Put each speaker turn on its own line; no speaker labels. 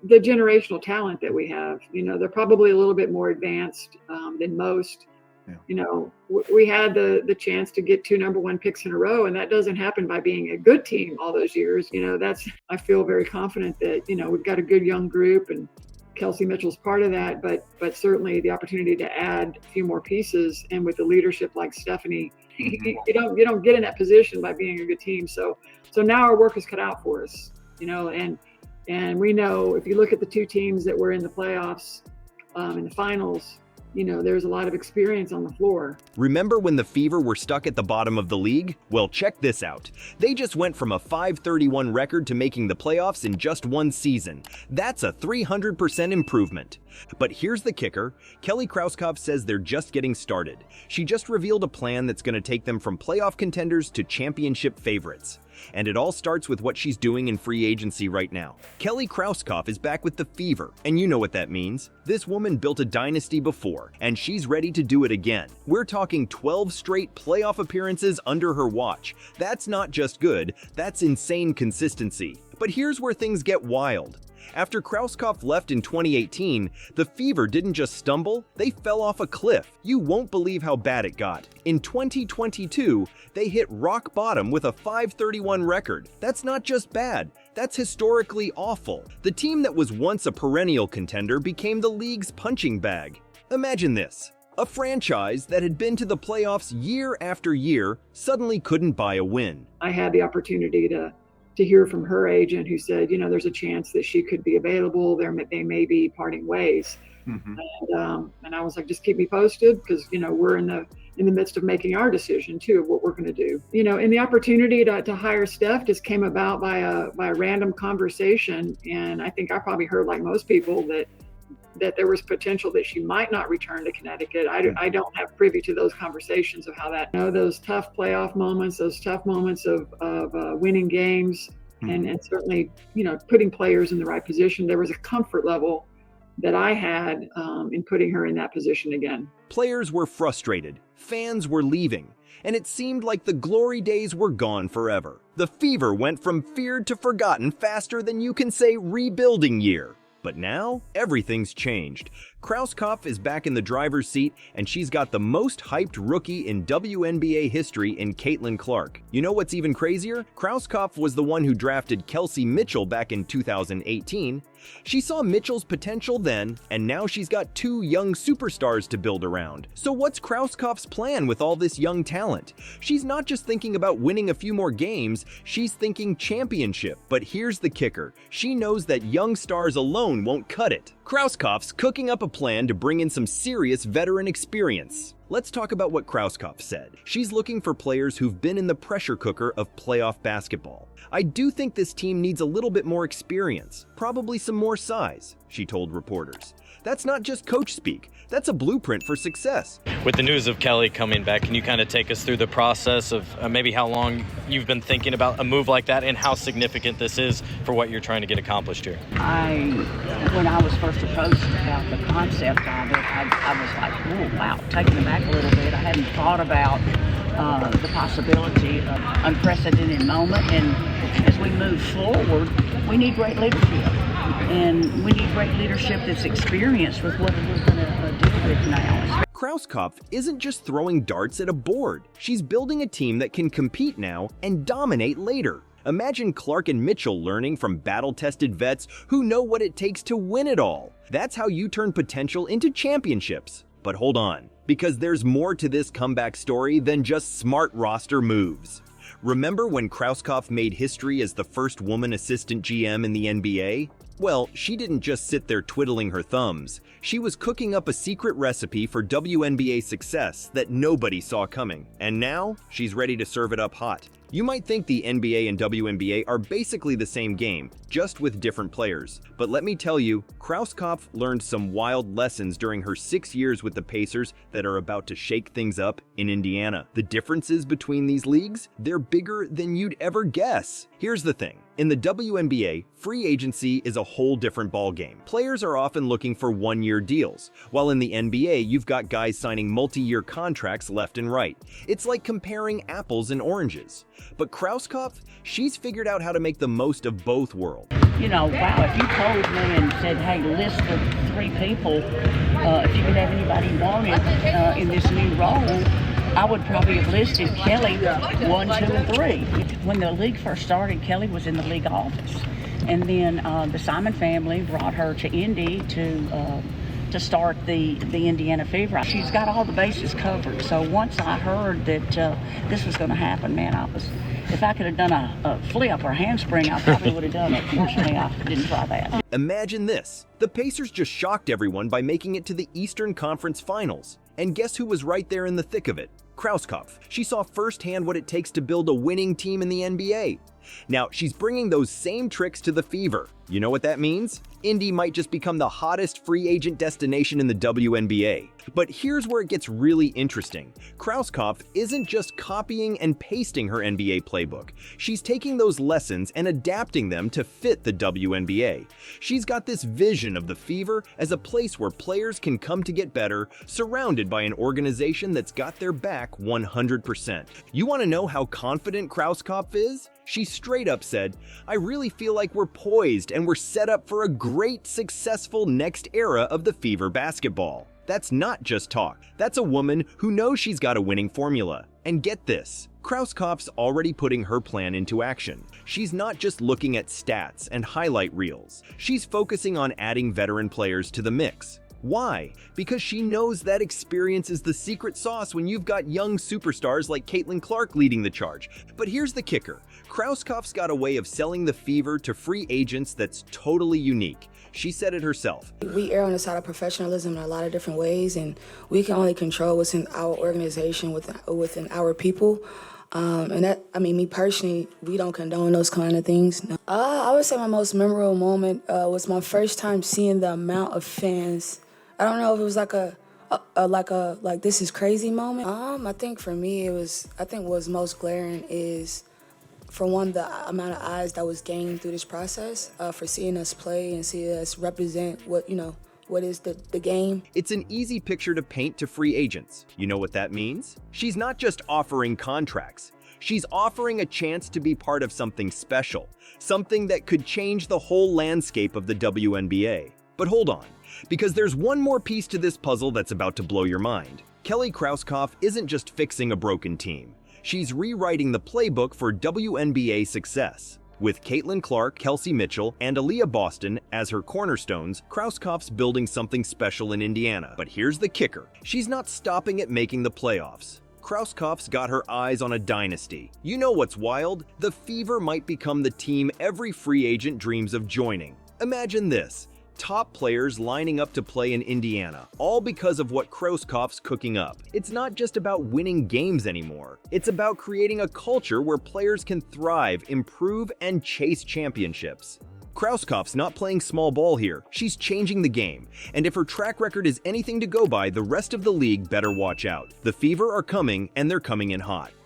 the generational talent that we have. They're probably a little bit more advanced than most. Yeah. We had the chance to get 2 number 1 picks in a row, and that doesn't happen by being a good team all those years. I feel very confident that, we've got a good young group, and Kelsey Mitchell's part of that, but certainly the opportunity to add a few more pieces, and with the leadership like Stephanie, you don't get in that position by being a good team. So now our work is cut out for us, and we know if you look at the 2 teams that were in the playoffs, in the finals, there's a lot of experience on the floor.
Remember when the Fever were stuck at the bottom of the league? Well, check this out. They just went from a .531 record to making the playoffs in just 1 season. That's a 300% improvement. But here's the kicker. Kelly Krauskopf says they're just getting started. She just revealed a plan that's going to take them from playoff contenders to championship favorites. And it all starts with what she's doing in free agency right now. Kelly Krauskopf is back with the Fever, and you know what that means. This woman built a dynasty before, and she's ready to do it again. We're talking 12 straight playoff appearances under her watch. That's not just good, that's insane consistency. But here's where things get wild. After Krauskopf left in 2018, the Fever didn't just stumble, they fell off a cliff. You won't believe how bad it got. In 2022, they hit rock bottom with a .531 record. That's not just bad, that's historically awful. The team that was once a perennial contender became the league's punching bag. Imagine this. A franchise that had been to the playoffs year after year suddenly couldn't buy a win.
I had the opportunity to hear from her agent, who said, there's a chance that she could be available. They may be parting ways. Mm-hmm. And I was like, just keep me posted, because, we're in the midst of making our decision too of what we're going to do. And the opportunity to hire Steph just came about by a random conversation. And I think I probably heard, like most people, that there was potential that she might not return to Connecticut. I don't have privy to those conversations of how that, those tough playoff moments, those tough moments of winning games, and certainly, putting players in the right position. There was a comfort level that I had in putting her in that position again.
Players were frustrated, fans were leaving, and it seemed like the glory days were gone forever. The Fever went from feared to forgotten faster than you can say rebuilding year. But now, everything's changed. Krauskopf is back in the driver's seat, and she's got the most hyped rookie in WNBA history in Caitlin Clark. You know what's even crazier? Krauskopf was the one who drafted Kelsey Mitchell back in 2018. She saw Mitchell's potential then, and now she's got 2 young superstars to build around. So what's Krauskopf's plan with all this young talent? She's not just thinking about winning a few more games, she's thinking championship. But here's the kicker. She knows that young stars alone won't cut it. Krauskopf's cooking up a plan to bring in some serious veteran experience. Let's talk about what Krauskopf said. She's looking for players who've been in the pressure cooker of playoff basketball. I do think this team needs a little bit more experience, probably some more size, she told reporters. That's not just coach speak, that's a blueprint for success.
With the news of Kelly coming back, can you kind of take us through the process of maybe how long you've been thinking about a move like that, and how significant this is for what you're trying to get accomplished here?
When I was first approached about the concept of it, I was like, oh, wow, taken aback a little bit. I hadn't thought about the possibility of unprecedented moment, and as we move forward, we need great leadership. And we need great leadership that's experienced with what we're going to deal with now.
Krauskopf isn't just throwing darts at a board. She's building a team that can compete now and dominate later. Imagine Clark and Mitchell learning from battle-tested vets who know what it takes to win it all. That's how you turn potential into championships. But hold on, because there's more to this comeback story than just smart roster moves. Remember when Krauskopf made history as the first woman assistant GM in the NBA? Well, she didn't just sit there twiddling her thumbs. She was cooking up a secret recipe for WNBA success that nobody saw coming. And now, she's ready to serve it up hot. You might think the NBA and WNBA are basically the same game, just with different players. But let me tell you, Krauskopf learned some wild lessons during her 6 years with the Pacers that are about to shake things up in Indiana. The differences between these leagues? They're bigger than you'd ever guess. Here's the thing. In the WNBA, free agency is a whole different ballgame. Players are often looking for one-year deals, while in the NBA, you've got guys signing multi-year contracts left and right. It's like comparing apples and oranges. But Krauskopf, she's figured out how to make the most of both worlds.
you know, wow, if you told me and said, hey, list the 3 people, if you could have anybody you wanted in this new role, I would probably have listed Kelly 1, 2, and 3. When the league first started, Kelly was in the league office. And then the Simon family brought her to Indy to start the Indiana Fever. She's got all the bases covered. So once I heard that this was going to happen, man, if I could have done a flip or handspring, I probably would have done it. Fortunately, I didn't try that.
Imagine this. The Pacers just shocked everyone by making it to the Eastern Conference Finals. And guess who was right there in the thick of it? Krauskopf. She saw firsthand what it takes to build a winning team in the NBA. Now, she's bringing those same tricks to the Fever. You know what that means? Indy might just become the hottest free agent destination in the WNBA. But here's where it gets really interesting. Krauskopf isn't just copying and pasting her NBA playbook. She's taking those lessons and adapting them to fit the WNBA. She's got this vision of the Fever as a place where players can come to get better, surrounded by an organization that's got their back 100%. You want to know how confident Krauskopf is? She straight up said, "I really feel like we're poised and we're set up for a great, successful next era of the Fever basketball." That's not just talk. That's a woman who knows she's got a winning formula. And get this, Krauskopf's already putting her plan into action. She's not just looking at stats and highlight reels. She's focusing on adding veteran players to the mix. Why? Because she knows that experience is the secret sauce when you've got young superstars like Caitlin Clark leading the charge. But here's the kicker. Krauskopf's got a way of selling the Fever to free agents that's totally unique. She said it herself.
We err on the side of professionalism in a lot of different ways, and we can only control what's in our organization, within our people. And that, I mean, me personally, we don't condone those kind of things. No. I would say my most memorable moment was my first time seeing the amount of fans. I don't know if it was like this is crazy moment. I think for me what was most glaring is, for one, the amount of eyes that was gained through this process, for seeing us play and seeing us represent what is the game.
It's an easy picture to paint to free agents. You know what that means? She's not just offering contracts. She's offering a chance to be part of something special, something that could change the whole landscape of the WNBA. But hold on, because there's one more piece to this puzzle that's about to blow your mind. Kelly Krauskopf isn't just fixing a broken team. She's rewriting the playbook for WNBA success. With Caitlin Clark, Kelsey Mitchell, and Aliyah Boston as her cornerstones, Krauskopf's building something special in Indiana. But here's the kicker. She's not stopping at making the playoffs. Krauskopf's got her eyes on a dynasty. You know what's wild? The Fever might become the team every free agent dreams of joining. Imagine this. Top players lining up to play in Indiana, all because of what Krauskopf's cooking up. It's not just about winning games anymore. It's about creating a culture where players can thrive, improve, and chase championships. Krauskopf's not playing small ball here. She's changing the game. And if her track record is anything to go by, the rest of the league better watch out. The Fever are coming, and they're coming in hot.